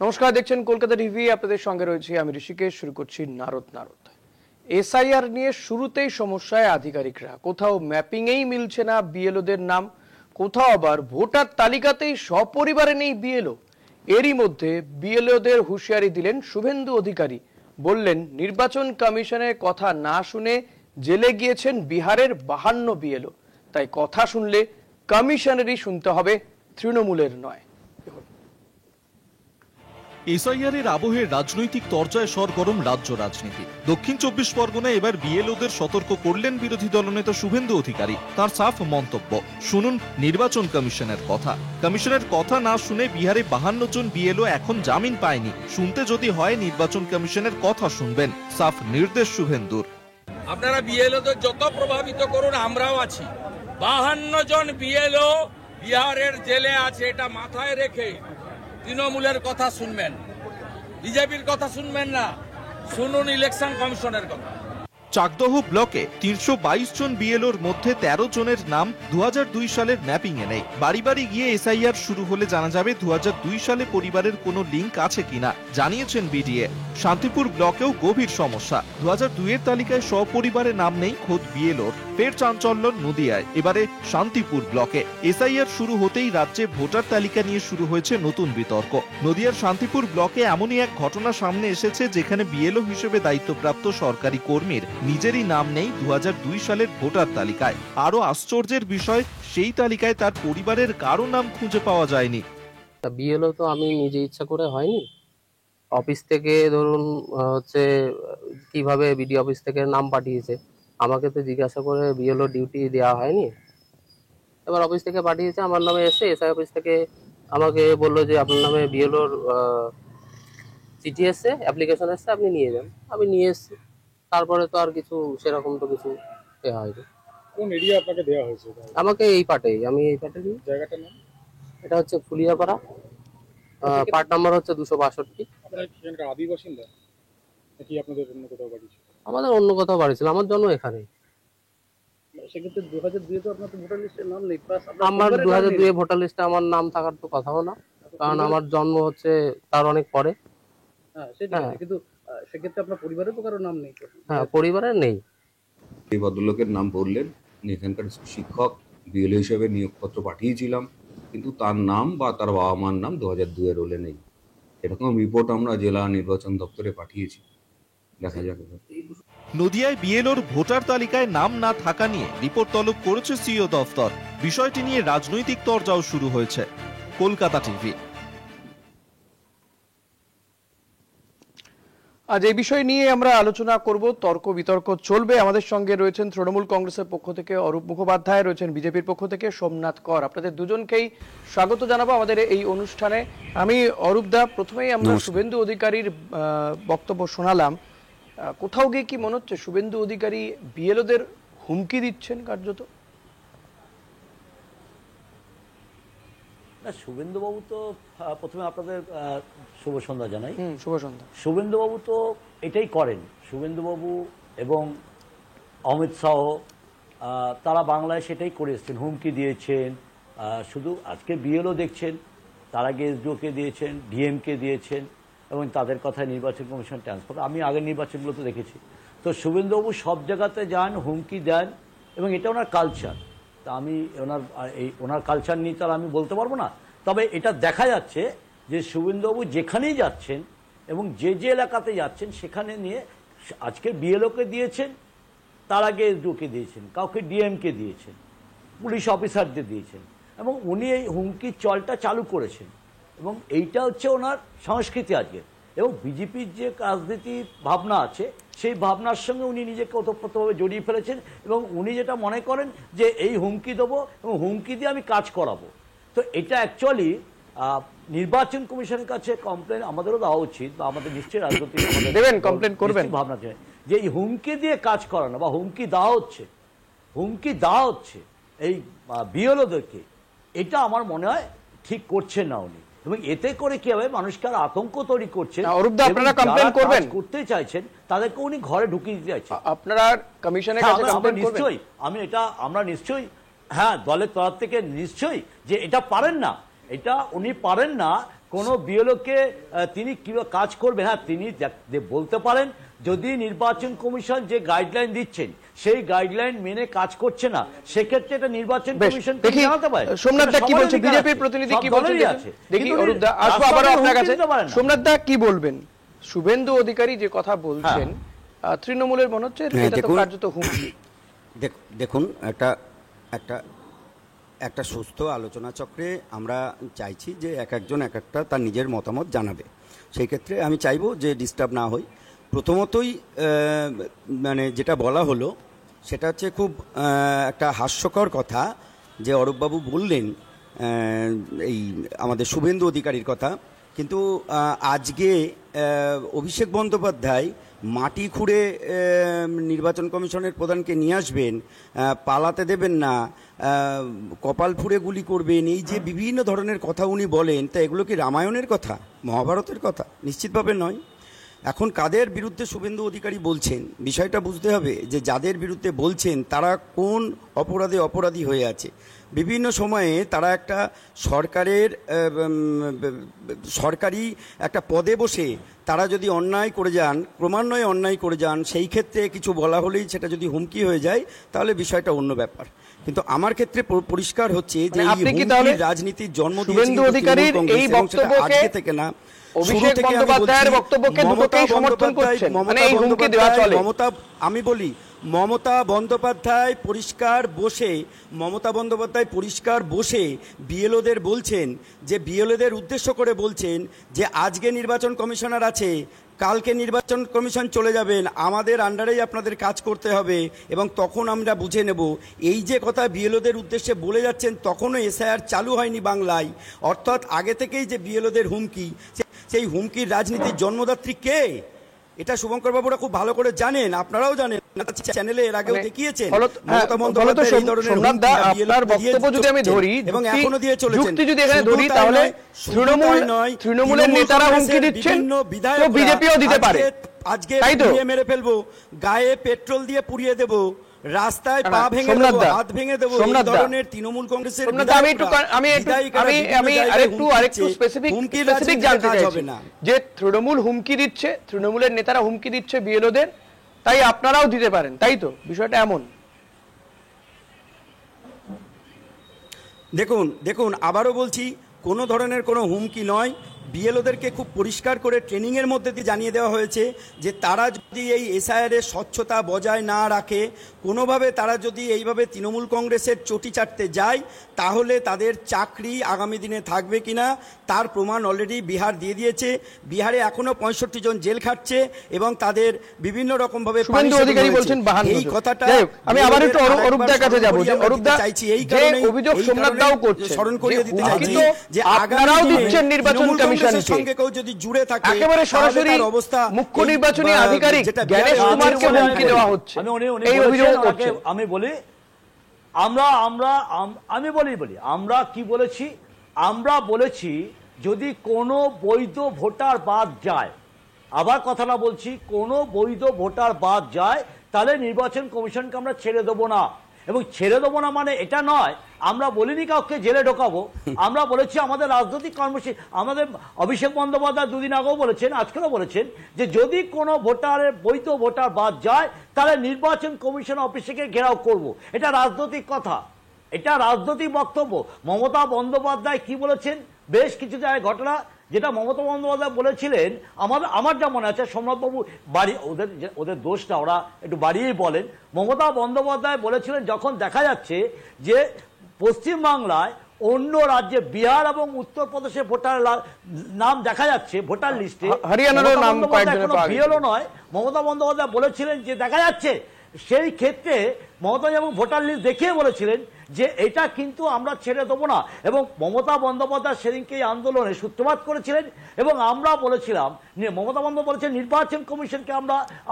নমস্কার, দেখছেন কলকাতা টিভি। আপনাদের সঙ্গে রয়েছে আমি ঋষিকেশ। শুরু করছি নারদ। এসআইআর নিয়ে শুরুতেই সমস্যায় আধিকারিকরা। কোথাও ম্যাপিংয়েই মিলছে না বিএলওদের নাম, কোথাও আবার ভোটার তালিকাতেই সপরিবারে নেই বিএলও। এরই মধ্যে বিএলওদের হুঁশিয়ারি দিলেন শুভেন্দু অধিকারী। বললেন, নির্বাচন কমিশনের কথা না শুনে জেলে গিয়েছেন বিহারের 52 বিএলও। তাই কথা শুনলে কমিশনেরই শুনতে হবে, তৃণমূলের নয়। এসআইআর এর আবহে রাজনৈতিক তরজায় সরগরম রাজ্য রাজনীতি। দক্ষিণ 24 পরগনায় এবার বিএলওদের সতর্ক করলেন বিরোধী দলনেতা শুভেন্দু অধিকারী। তার সাফ মন্তব্য, শুনুন নির্বাচন কমিশনের কথা। কমিশনের কথা না শুনে বিহারে 52 জন বিএলও এখন জামিন পায়নি। শুনতে যদি হয় নির্বাচন কমিশনের কথা শুনবেন, সাফ নির্দেশ শুভেন্দুর। আপনারা বিএলওদের যত প্রভাবিত করুন, আমরাও আছি। 52 জন বিএলও বিহারের জেলে আছে, এটা মাথায় রেখে তৃণমূলের কথা শুনবেন, বিজেপির কথা শুনবেন না। শুনুন ইলেকশন কমিশনের কথা। চাকদহ ব্লকে 322 জন বিএলওর মধ্যে 13 জনের নাম 2002 সালের ম্যাপিং এ নেই। বাড়ি বাড়ি গিয়ে এসআইআর শুরু হলে জানা যাবে 2002 সালে পরিবারের কোনো লিঙ্ক আছে কিনা, জানিয়েছেন বিডিএ। শান্তিপুর ব্লকেও গভীর সমস্যা। 2002 এর তালিকায় সপরিবারে নাম নেই খোদ বিএলওর। ফের চাঞ্চল্য নদিয়ায়, এবারে শান্তিপুর ব্লকে। এসআইআর শুরু হতেই রাজ্যে ভোটার তালিকা নিয়ে শুরু হয়েছে নতুন বিতর্ক। নদিয়ার শান্তিপুর ব্লকে এমনই এক ঘটনা সামনে এসেছে, যেখানে বিএলও হিসেবে দায়িত্বপ্রাপ্ত সরকারি কর্মীর নিজেরই নাম নেই 2002 সালের ভোটার তালিকায়। আরো আশ্চর্যের বিষয়, সেই তালিকায় তার পরিবারের কারো নাম খুঁজে পাওয়া যায়নি। বিএলও তো আমি নিজে ইচ্ছা করে হয়নি, অফিস থেকে ধরুন কিভাবে বিডি অফিস থেকে নাম পাঠিয়েছে, আমাকে তো জিজ্ঞাসা করে বিএলও ডিউটি দেওয়া হয়নি। এবার অফিস থেকে পাঠিয়েছে, আমার নামে এসে এসআই অফিস থেকে আমাকে বললো যে আপনার নামে বিএলওর চিঠি এসছে, অ্যাপ্লিকেশন এসছে, আপনি নিয়ে যান। আমি নিয়ে এসছি। তারপরে তো আর কিছু সেরকম তো কিছু দেওয়া হয়নি। কোন এরিয়া আপনাকে দেওয়া হয়েছে? আমাকে এই পার্টে, আমি এই পার্টে দিই। জায়গাটার নাম? এটা হচ্ছে ফুলিয়াপাড়া, পার্ট নাম্বার হচ্ছে 262। আপনারা কি এখানকার আদি বাসিন্দা নাকি আপনাদের অন্য কোথাও বাড়ি ছিল? আমাদের অন্য কোথাও বাড়ি ছিল, আমার জন্ম এখানে। সেক্ষেত্রে 2002 তো আপনার ভোটার লিস্টে নাম নেই। আমার 2002 ভোটার লিস্টে আমার নাম থাকার তো কথাও না, কারণ আমার জন্ম হচ্ছে তার অনেক পরে। হ্যাঁ সেটা, কিন্তু সেক্ষেত্রে আপনার পরিবারে তো কারো নাম নেই। হ্যাঁ, পরিবারের নেই। এই ভদ্রলোকের নাম বললেন, এখানকার শিক্ষক বিএলও হিসেবে নিয়োগপত্র পাঠিয়েছিলাম, কিন্তু তার নাম বা তার বাবা মার নাম 2002 এর রোলে নেই। এরকম রিপোর্ট আমরা জেলা নির্বাচন দপ্তরে পাঠিয়েছি, দেখা যাক। নদিয়ায় বিএলওর ভোটার তালিকায় নাম না থাকা নিয়ে রিপোর্ট তলব করেছে সিইও দফতর। বিষয়টি নিয়ে রাজনৈতিক তরজাও শুরু হয়েছে। কলকাতা টিভি। আজ এই বিষয় নিয়ে আমরা আলোচনা করব, তর্ক বিতর্ক চলবে। আমাদের সঙ্গে রয়েছেন তৃণমূল কংগ্রেসের পক্ষ থেকে অরূপ মুখোপাধ্যায়, রয়েছেন বিজেপির পক্ষ থেকে সোমনাথ কর। আপনাদের দুজনকেই স্বাগত জানাবো আমাদের এই অনুষ্ঠানে। আমি অরূপ দা, প্রথমেই আমরা শুভেন্দু অধিকারীর বক্তব্য শোনালাম। কোথাও গিয়ে কি মনে হচ্ছে শুভেন্দু অধিকারী বিএলওদের হুমকি দিচ্ছেন কার্যত? না, শুভেন্দুবাবু তো প্রথমে আপনাদের শুভ সন্ধ্যা জানাই। শুভ সন্ধ্যা। শুভেন্দুবাবু তো এটাই করেন। শুভেন্দুবাবু এবং অমিত শাহ তারা বাংলায় সেটাই করে এসছেন, হুমকি দিয়েছেন। শুধু আজকে বিএলও দেখছেন, তার আগে এসডিওকে দিয়েছেন, ডিএমকে দিয়েছেন, এবং তাদের কথায় নির্বাচন কমিশন ট্রান্সফার। আমি আগের নির্বাচনগুলোতে দেখেছি। তো শুভেন্দুবাবু সব জায়গাতে যান, হুমকি দেন, এবং এটা ওনার কালচার। তা আমি ওনার কালচার নিয়ে তার আমি বলতে পারবো না। তবে এটা দেখা যাচ্ছে যে শুভেন্দুবাবু যেখানেই যাচ্ছেন এবং যে যে এলাকাতে যাচ্ছেন সেখানে নিয়ে আজকে বিএলওকে দিয়েছেন, তার আগে এসডিওকে দিয়েছেন, কাউকে ডিএমকে দিয়েছেন, পুলিশ অফিসারদের দিয়েছেন, এবং উনি এই হুমকির চলটা চালু করেছেন। এবং এইটা হচ্ছে ওনার সংস্কৃতি আজকে। এবং বিজেপির যে রাজনীতি ভাবনা আছে, সেই ভাবনার সঙ্গে উনি নিজেকে ওতপ্রোতভাবে জড়িয়ে ফেলেছেন। এবং উনি যেটা মনে করেন যে এই হুমকি দেবো এবং হুমকি দিয়ে আমি কাজ করাবো। তো এটা অ্যাকচুয়ালি নির্বাচন কমিশনের কাছে কমপ্লেন আমাদেরও দেওয়া উচিত, বা আমাদের নিশ্চয়ই রাজনৈতিক কমপ্লেন করবেন ভাবনা চাই যে এই হুমকি দিয়ে কাজ করানো বা হুমকি দেওয়া হচ্ছে এই বিএলওদেরকে, এটা আমার মনে হয় ঠিক করছেন না উনি। এবং এতে করে কি হবে, মানুষকে আর আতঙ্ক তৈরি করছেন। আপনারা কমপ্লেন করবেন, করতে চাইছেন তাদেরকে উনি ঘরে ঢুকিয়ে দিতে চাইছেন। আপনারা কমিশনের কাছে কমপ্লেন করবেন? নিশ্চয়ই, আমরা নিশ্চয়ই, হ্যাঁ, দলের তরফ থেকে নিশ্চয়ই যে এটা পারেন না, এটা উনি পারেন না, কোনো বিএলওকে তিনি কিভাবে কাজ করবে, হ্যাঁ তিনি বলতে পারেন যদি নির্বাচন কমিশন যে গাইডলাইন দিচ্ছেন সেই গাইডলাইন মেনে কাজ করছে না, সেক্ষেত্রে এটা নির্বাচন কমিশন দেখি সোমনাথ দা কি বলছে, বিজেপির প্রতিনিধি কি বলছে দেখি। অরূপ দা আসবো আবার আপনার কাছে। সোমনাথ দা কি বলবেন? শুভেন্দু অধিকারী যে কথা বলছেন তৃণমূলের মনে হচ্ছে এটা তো কার্যত হুমকি। দেখুন, একটা সুস্থ আলোচনা চক্রে আমরা চাইছি যে এক একজন এক একটা তার নিজের মতামত জানাবে। সেই ক্ষেত্রে আমি চাইবো যে ডিস্টার্ব না হই। প্রথমতই মানে যেটা বলা হলো সেটা হচ্ছে খুব একটা হাস্যকর কথা যে অরূপবাবু বললেন এই আমাদের শুভেন্দু অধিকারীর কথা, কিন্তু আজকে অভিষেক বন্দ্যোপাধ্যায় মাটি খুঁড়ে নির্বাচন কমিশনের প্রধানকে নিয়ে আসবেন, পালাতে দেবেন না, কপাল ফুঁড়ে গুলি করবেন, এই যে বিভিন্ন ধরনের কথা উনি বলেন, তা এগুলো কি রামায়ণের কথা, মহাভারতের কথা? নিশ্চিতভাবে নয়। এখন কাদের বিরুদ্ধে শুভেন্দু অধিকারী বলছেন বিষয়টা বুঝতে হবে, যে যাদের বিরুদ্ধে বলছেন তারা কোন অপরাধে অপরাধী হয়ে আছে। বিভিন্ন সময়ে তারা একটা সরকারি একটা পদে বসে তারা যদি অন্যায় করে যান, ক্রমান্বয়ে অন্যায় করে যান, সেই ক্ষেত্রে কিছু বলা হলেই সেটা যদি হুমকি হয়ে যায় তাহলে বিষয়টা অন্য ব্যাপার। কিন্তু আমার ক্ষেত্রে পরিষ্কার হচ্ছে যে রাজনীতির জন্ম দিয়েছে থেকে না, অভিষেক বন্দ্যোপাধ্যায়ের বক্তব্যকে দুটোকেই সমর্থন করছেন, মানে এই হুমকি দেওয়া চলে। আমি বলি মমতা বন্দ্যোপাধ্যায় পরিষ্কার বসে বিএলওদের বলছেন, যে বিএলওদের উদ্দেশ্য করে বলছেন যে আজকে নির্বাচন কমিশনার আছে, কালকে নির্বাচন কমিশন চলে যাবেন, আমাদের আন্ডারেই আপনাদের কাজ করতে হবে এবং তখন আমরা বুঝে নেব। এই যে কথা বিএলওদের উদ্দেশ্যে বলে যাচ্ছেন, তখনও এসআইআর চালু হয়নি বাংলায়। অর্থাৎ আগে থেকেই যে বিএলওদের হুমকি, সেই হুমকির রাজনীতির জন্মদাত্রী কে? এটা শুভঙ্কর বাবুরা খুব ভালো করে জানেন, আপনারাও জানেন, চ্যানেলে এর আগেও দেখিয়েছেন। এবং এখনো দিয়ে চলেছেন। যদি এখানে ধরি তাহলে তৃণমূলের নেতারা হুমকি দিচ্ছেন, তো বিজেপিও দিতে পারে। আজকে মেরে ফেলবো, গায়ে পেট্রোল দিয়ে পুড়িয়ে দেবো, রাস্তায় পা ভেঙে দেবো, হাত ভেঙে দেবো, এই ধরনের তৃণমূল কংগ্রেসের আরেকটু স্পেসিফিক জানতে চাইছি যে তৃণমূল হুমকি দিচ্ছে, তৃণমূলের নেতারা হুমকি দিচ্ছে বিএলওদের, তাই আপনারাও দিতে পারেন, তাই তো? বিষয়টা এমন। দেখুন আবারও বলছি, কোনো ধরনের কোনো হুমকি নয়। বিএলওদেরকে খুব পরিষ্কার করে ট্রেনিংয়ের মধ্যে দিয়ে জানিয়ে দেওয়া হয়েছে যে তারা যদি এই এসআইআরের স্বচ্ছতা বজায় না রাখে, কোনোভাবে তারা যদি এইভাবে তৃণমূল কংগ্রেসের চটি চাটতে যায়, তাহলে তাদের চাকরি আগামী দিনে থাকবে কিনা তার প্রমাণ অলরেডি বিহার দিয়ে দিয়েছে। বিহারে এখনো 65 জন জেল খাটছে এবং তাদের বিভিন্ন রকমভাবে এই কথাটা আমি আবার একটু অরূপদার কাছে যাব। যে অরূপদা চাইছি এই কারণে অভিযোগ সোমনাথ দাও করছে, স্মরণ করিয়ে দিতে চাইছি যে আপনারাও দিচ্ছেন নির্বাচন কমিশনের সঙ্গে কেউ যদি জুড়ে থাকে, একেবারে সরাসরি অবস্থা মুখ্য নির্বাচনী আধিকারিক জ্ঞানেশ কুমারকে হুমকি দেওয়া হচ্ছে। এই অভিযোগ করছে। আমি বলি আমরা কি বলেছি? আমরা বলেছি যদি কোনো বৈধ ভোটার বাদ যায়, আবার কথাটা বলছি, কোনো বৈধ ভোটার বাদ যায় তাহলে নির্বাচন কমিশনকে আমরা ছেড়ে দেবো না। এবং ছেড়ে দেবো না মানে এটা নয় আমরা বলিনি কাউকে জেলে ঢোকাবো, আমরা বলেছি আমাদের রাজনৈতিক কর্মসূচি। আমাদের অভিষেক বন্দ্যোপাধ্যায় দুদিন আগেও বলেছেন, আজকেও বলেছেন যে যদি কোনো ভোটারের বৈধ ভোটার বাদ যায় তাহলে নির্বাচন কমিশন অফিসকে ঘেরাও করব। এটা রাজনৈতিক কথা, এটা রাজনৈতিক বক্তব্য। মমতা বন্দ্যোপাধ্যায় কি বলেছেন বেশ কিছু জায়গায় ঘটনা, যেটা মমতা বন্দ্যোপাধ্যায় বলেছিলেন, আমার যা মনে আছে, সোমনাথবাবু বাড়ি ওদের দোষটা ওরা একটু বাড়িয়েই বলেন। মমতা বন্দ্যোপাধ্যায় বলেছিলেন যখন দেখা যাচ্ছে যে পশ্চিমবাংলায় অন্য রাজ্যে বিহার এবং উত্তরপ্রদেশে ভোটার নাম দেখা যাচ্ছে ভোটার লিস্টে, বিএলও নয়, মমতা বন্দ্যোপাধ্যায় বলেছিলেন যে দেখা যাচ্ছে, সেই ক্ষেত্রে মমতা এবং ভোটার লিস্ট দেখিয়ে বলেছিলেন যে এটা কিন্তু আমরা ছেড়ে দেবো না। এবং মমতা বন্দ্যোপাধ্যায় সেদিনকে এই আন্দোলনে সূত্রপাত করেছিলেন এবং আমরা বলেছিলাম, মমতা বন্দ্যোপাধ্যায় বলেছেন নির্বাচন কমিশনকে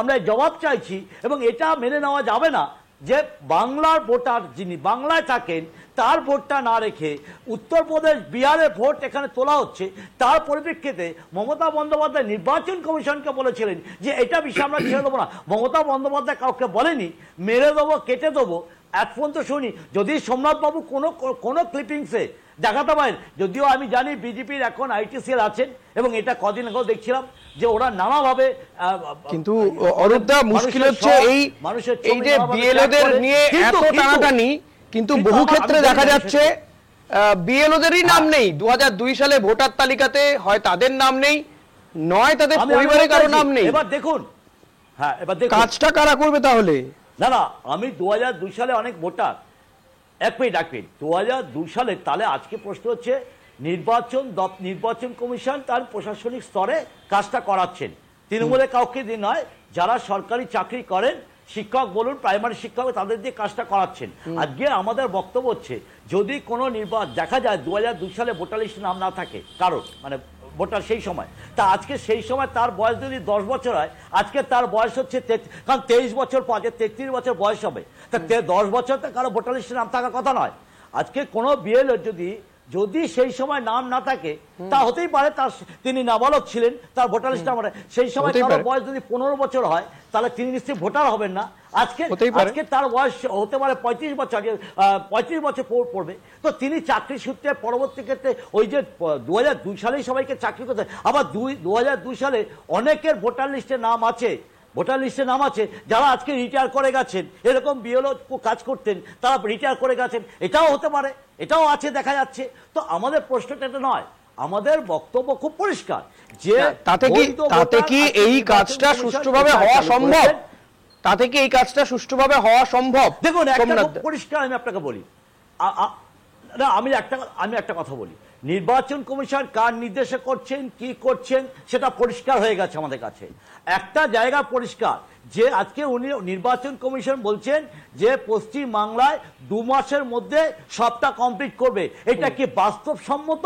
আমরা জবাব চাইছি এবং এটা মেনে নেওয়া যাবে না যে বাংলার ভোটার যিনি বাংলায় থাকেন তার ভোটটা না রেখে উত্তরপ্রদেশ বিহারের ভোট এখানে তোলা হচ্ছে। তার পরিপ্রেক্ষিতে মমতা বন্দ্যোপাধ্যায় নির্বাচন কমিশনকে বলেছিলেন যে এটা বিষয়ে আমরা ছেড়ে দেবো না। মমতা বন্দ্যোপাধ্যায় কাউকে বলেনি মেরে দেবো, কেটে দেবো। এক পর্যন্ত শুনি। যদি সোমনাথ বাবু কোনো ক্লিপিংসে দেখাতে পারেন, যদিও আমি জানি বিজেপির এখন আইটি সেল আছেন এবং এটা কদিন আগেও দেখছিলাম যে ওরা নানাভাবে কিন্তু অরূপদা মুশকিল হচ্ছে এই যে বিএলওদের নিয়ে এত টানাটানি, কিন্তু বহু ক্ষেত্রে দেখা যাচ্ছে বিএলওদেরই নাম নেই। 2002 সালে ভোটার তালিকাতে হয় তাদের নাম নেই, নয় তাদের পরিবারের কারো নাম নেই। এবার দেখুন, হ্যাঁ এবার দেখুন কাজটা কারা করবে তাহলে? না আমি 2002 সালে অনেক ভোটার, এক মিনিট 2002 সালে, তাহলে আজকে প্রশ্ন হচ্ছে নির্বাচন কমিশন তার প্রশাসনিক স্তরে কাজটা করাচ্ছেন, তৃণমূলে কাউকে দিয়ে নয়, যারা সরকারি চাকরি করেন, শিক্ষক বলুন, প্রাইমারি শিক্ষক, তাদের দিয়ে কাজটা করাচ্ছেন। আজকে আমাদের বক্তব্য হচ্ছে যদি কোনো দেখা যায় 2002 সালে ভোটার লিস্টে নাম না থাকে কারণ, মানে ভোটার সেই সময়, তা আজকে সেই সময় তার বয়স যদি 10 বছর হয়, আজকে তার বয়স হচ্ছে কারণ 23 বছর পর 33 বছর বয়স হবে, তা 10 বছর তো কারো ভোটার লিস্টে নাম থাকার কথা নয়। আজকে কোনো বিএলও যদি সেই সময় নাম না থাকে, তা হতেই পারে তিনি নাবালক ছিলেন, তার ভোটার লিস্টে আমরা সেই সময় কারো বয়স যদি 15 বছর হয়, তাহলে তিনি নিশ্চয়ই ভোটার হবেন না। আজকে তার বয়স হতে পারে 35 বছর পড়বে, তো তিনি চাকরি সূত্রে পরবর্তী ক্ষেত্রে ওই যে 2002 সালেই সবাইকে চাকরি করতে, আবার 2002 সালে অনেকের ভোটার লিস্টে নাম আছে যারা আজকে রিটায়ার করে গেছেন, এরকম বিএলও কাজ করতেন, তারা রিটায়ার করে গেছেন, এটাও হতে পারে, এটাও আছে, দেখা যাচ্ছে। তো আমাদের প্রশ্নটা এটা নয়, আমাদের বক্তব্য খুব পরিষ্কার যে তাতে কি এই কাজটা সুষ্ঠুভাবে হওয়া সম্ভব? তাতে কি এই কাজটা সুষ্ঠুভাবে হওয়া সম্ভব? দেখুন, একটা পরিষ্কার আমি আপনাকে বলি, আমি একটা কথা বলি, নির্বাচন কমিশন কার নির্দেশে করছেন, কি করছেন, সেটা পরিষ্কার হয়ে গেছে আমাদের কাছে। একটা জায়গা পরিষ্কার যে আজকে উনি নির্বাচন কমিশন বলছেন যে পশ্চিম বাংলায় 2 মাসের মধ্যে সবটা কমপ্লিট করবে। এটা কি বাস্তবসম্মত?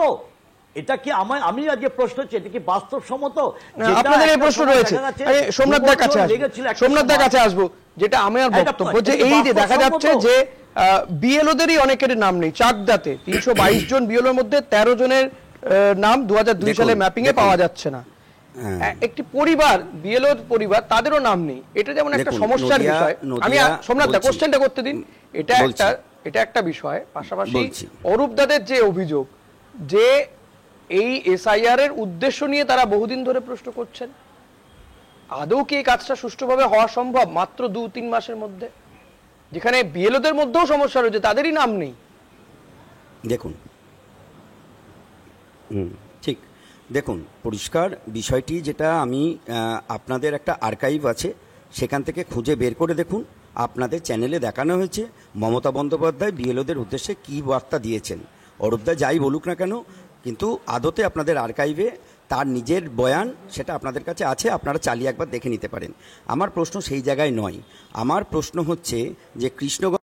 এটা কি আমি আজকে প্রশ্ন হচ্ছে, এটা কি বাস্তবসম্মত? আপনাদের এই প্রশ্ন রয়েছে, সোমনাথ দার কাছে আসবো, যেটা আমার বক্তব্য যে এই যে দেখা যাচ্ছে যে বিএলওদেরই অনেকের নাম নেই। চাকদাতে 322 জন বিএলওর মধ্যে 13 জনের নাম 2002 সালে ম্যাপিং এ পাওয়া যাচ্ছে না। একটি পরিবার, বিএলওর পরিবার, তাদেরও নাম নেই। এটা যেমন একটা সমস্যার বিষয়। আমি সোমনাথ দা কোশ্চেনটা করতে দিন। এটা একটা বিষয়। পাশাপাশি অরূপ দাদের যে অভিযোগ যে এই এসআইআর এর উদ্দেশ্য নিয়ে তারা বহুদিন ধরে প্রশ্ন করছেন, আদৌ কি এই কাজটা সুষ্ঠুভাবে হওয়া সম্ভব মাত্র 2-3 মাসের মধ্যে, যেখানে বিএলওদের মধ্যেও সমস্যা রয়েছে, তাদেরই নাম নেই? দেখুন, ঠিক দেখুন, পরিষ্কার বিষয়টি যেটা আমি আপনাদের একটা আর্কাইভ আছে, সেখান থেকে খুঁজে বের করে দেখুন। আপনাদের চ্যানেলে দেখানো হয়েছে মমতা বন্দ্যোপাধ্যায় বিএলওদের উদ্দেশ্যে কী বার্তা দিয়েছেন। অরূপদা যাই বলুক না কেন, কিন্তু আদতে আপনাদের আর্কাইভে তার নিজের বয়ান সেটা আপনাদের কাছে আছে, আপনারা চালিয়ে একবার দেখে নিতে পারেন। আমার প্রশ্ন সেই জায়গায় নয়। আমার প্রশ্ন হচ্ছে যে কৃষ্ণগঞ্জ